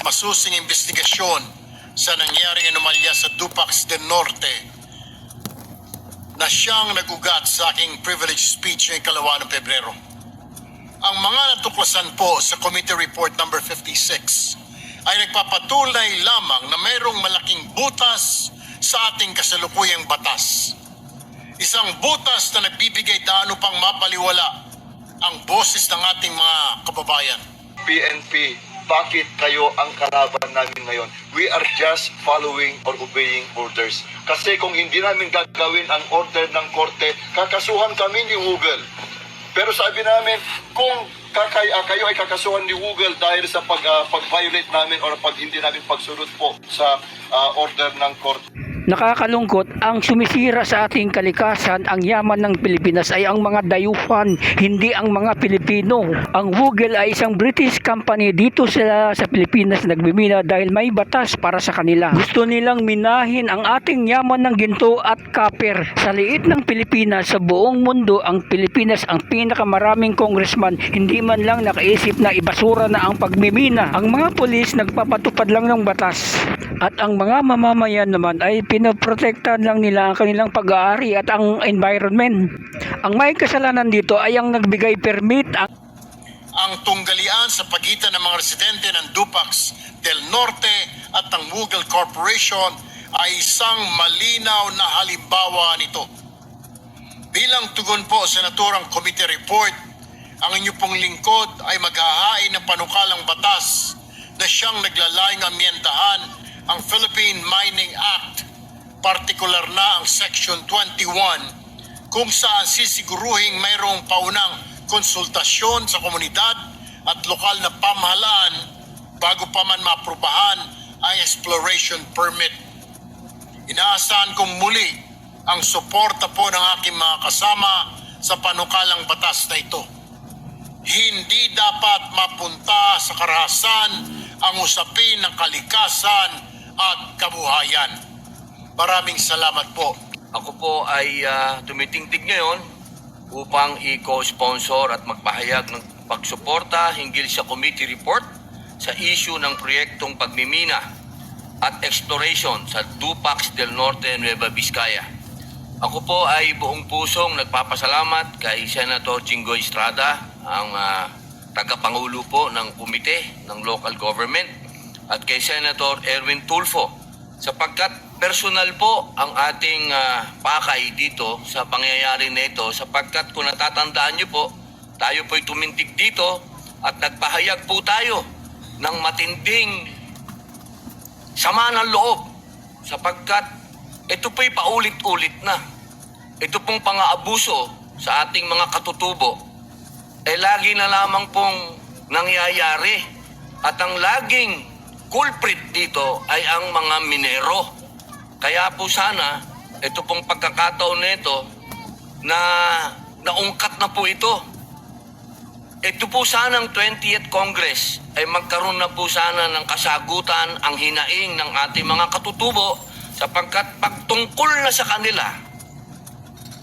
masusing investigasyon sa nangyaring anomalya sa Dupax del Norte na siyang nagugat sa aking privilege speech ngayong 2 ng Pebrero. Ang mga natuklasan po sa Committee Report number 56 ay nagpapatunay lamang na mayroong malaking butas sa ating kasalukuyang batas. Isang butas na nagbibigay daan upang mapaliwala ang boses ng ating mga kababayan. PNP, bakit kayo ang kalaban namin ngayon? We are just following or obeying orders. Kasi kung hindi namin gagawin ang order ng korte, kakasuhan kami ni Google. Pero sabi namin, kung kayo ay kakasuhan ni Google dahil sa pag-violate namin or pag hindi namin pagsunod po sa order ng korte. Nakakalungkot, ang sumisira sa ating kalikasan, ang yaman ng Pilipinas ay ang mga dayuhan, hindi ang mga Pilipino. Ang Google ay isang British company dito sila sa Pilipinas nagmimina dahil may batas para sa kanila. Gusto nilang minahin ang ating yaman ng ginto at copper. Sa liit ng Pilipinas, sa buong mundo, ang Pilipinas ang pinakamaraming congressman, hindi man lang nakaisip na ibasura na ang pagmimina. Ang mga pulis nagpapatupad lang ng batas. At ang mga mamamayan naman ay pinoprotektahan lang nila ang kanilang pag-aari at ang environment. Ang may kasalanan dito ay ang nagbigay permit. Ang tunggalian sa pagitan ng mga residente ng Dupax del Norte at ng Google Corporation ay isang malinaw na halimbawa nito. Bilang tugon po sa naturang committee report, ang inyo pong lingkod ay maghahain ng panukalang batas na siyang naglalayong amyendahan ang Philippine Mining Act, partikular na ang Section 21, kung saan sisiguruhing mayroong paunang konsultasyon sa komunidad at lokal na pamahalaan bago pa man maaprubahan ang exploration permit. Inaasahan kong muli ang suporta po ng aking mga kasama sa panukalang batas na ito. Hindi dapat mapunta sa karahasan ang usapin ng kalikasan at kabuhayan. Maraming salamat po. Ako po ay tumitingtig ngayon upang i-co-sponsor at magpahayag ng pagsuporta hinggil sa committee report sa issue ng proyektong pagmimina at exploration sa Dupax del Norte, Nueva Vizcaya. Ako po ay buong pusong nagpapasalamat kay Senator Jinggoy Estrada, ang tagapangulo po ng komite ng local government, at kay Senator Erwin Tulfo, sapagkat personal po ang ating pakay dito sa pangyayari na ito, sapagkat kung natatandaan niyo po, tayo po'y tumintig dito at nagpahayag po tayo ng matinding sama ng loob, sapagkat ito po'y paulit-ulit na. Ito pong pang-aabuso sa ating mga katutubo lagi na lamang pong nangyayari, at ang laging culprit dito ay ang mga minero. Kaya po sana, ito pong pagkakataon nito na naungkat na po ito. Ito po sanang 20th Congress ay magkaroon na po sana ng kasagutan ang hinaing ng ating mga katutubo, sapagkat pagtungkol na sa kanila,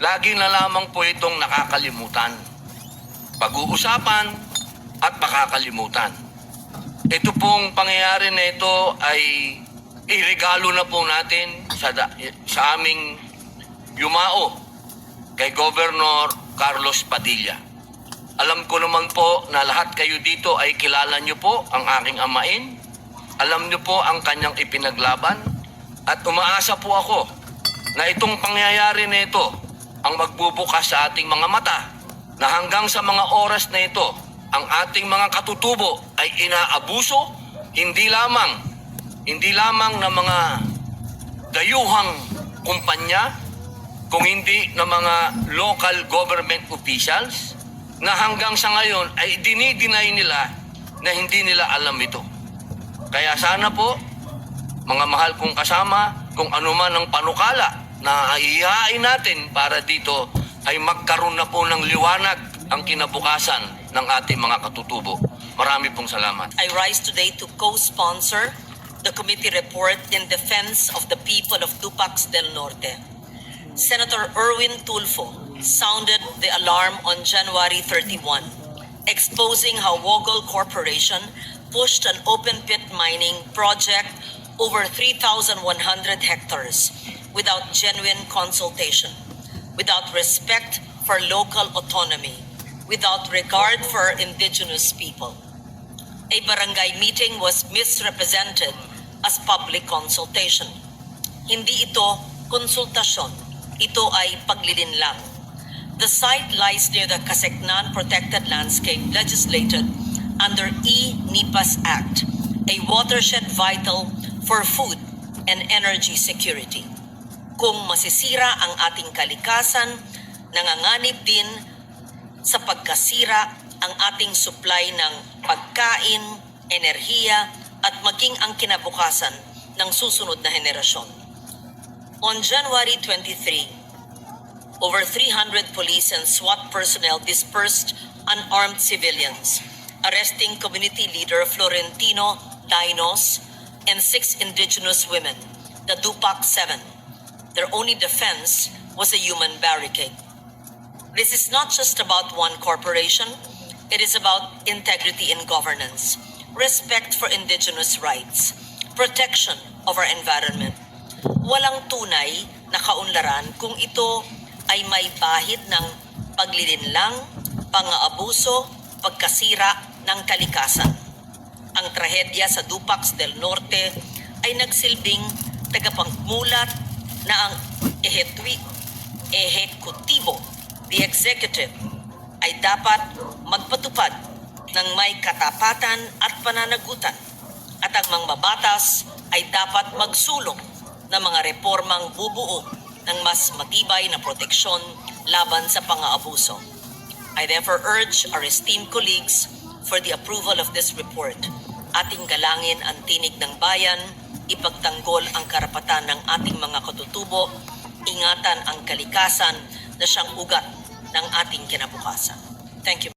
lagi na lamang po itong nakakalimutan. Pag-uusapan at makakalimutan. Ito pong pangyayari na ito ay iregalo na po natin sa aming yumao kay Governor Carlos Padilla. Alam ko naman po na lahat kayo dito ay kilala nyo po ang aking amain. Alam nyo po ang kanyang ipinaglaban. At umaasa po ako na itong pangyayari na ito ang magbubukas sa ating mga mata na hanggang sa mga oras na ito, ang ating mga katutubo ay inaabuso, hindi lamang ng mga dayuhang kumpanya, kung hindi ng mga local government officials, na hanggang sa ngayon ay dinideny nila na hindi nila alam ito. Kaya sana po, mga mahal kong kasama, kung ano man ang panukala na ihahain natin para dito ay magkaroon na po ng liwanag ang kinabukasan ng ating mga katutubo. Marami pong salamat. I rise today to co-sponsor the committee report in defense of the people of Dupax del Norte. Senator Erwin Tulfo sounded the alarm on January 31, exposing how Wogol Corporation pushed an open pit mining project over 3,100 hectares without genuine consultation, without respect for local autonomy, without regard for indigenous people. A barangay meeting was misrepresented as public consultation. Hindi ito konsultasyon, ito ay paglilinlang. The site lies near the Kaseknan Protected Landscape legislated under E-NIPAS Act, a watershed vital for food and energy security. Kung masisira ang ating kalikasan, nanganganib din sa pagkasira ang ating supply ng pagkain, enerhiya, at maging ang kinabukasan ng susunod na henerasyon. On January 23, over 300 police and SWAT personnel dispersed unarmed civilians, arresting community leader Florentino Dinos and 6 indigenous women, the Dupac 7. Their only defense was a human barricade. This is not just about one corporation. It is about integrity in governance, respect for indigenous rights, protection of our environment. Walang tunay na kaunlaran kung ito ay may bahid ng paglilinlang, pang-aabuso, pagkasira ng kalikasan. Ang trahedya sa Dupax del Norte ay nagsilbing tagapagmulat na ang ehekutibo, the executive, ay dapat magpatupad ng may katapatan at pananagutan at ang mga batas ay dapat magsulong ng mga reformang bubuo ng mas matibay na proteksyon laban sa pang-aabuso. I therefore urge our esteemed colleagues for the approval of this report. Ating galangin ang tinig ng bayan, ipagtanggol ang karapatan ng ating mga katutubo, ingatan ang kalikasan na siyang ugat ng ating kinabukasan. Thank you.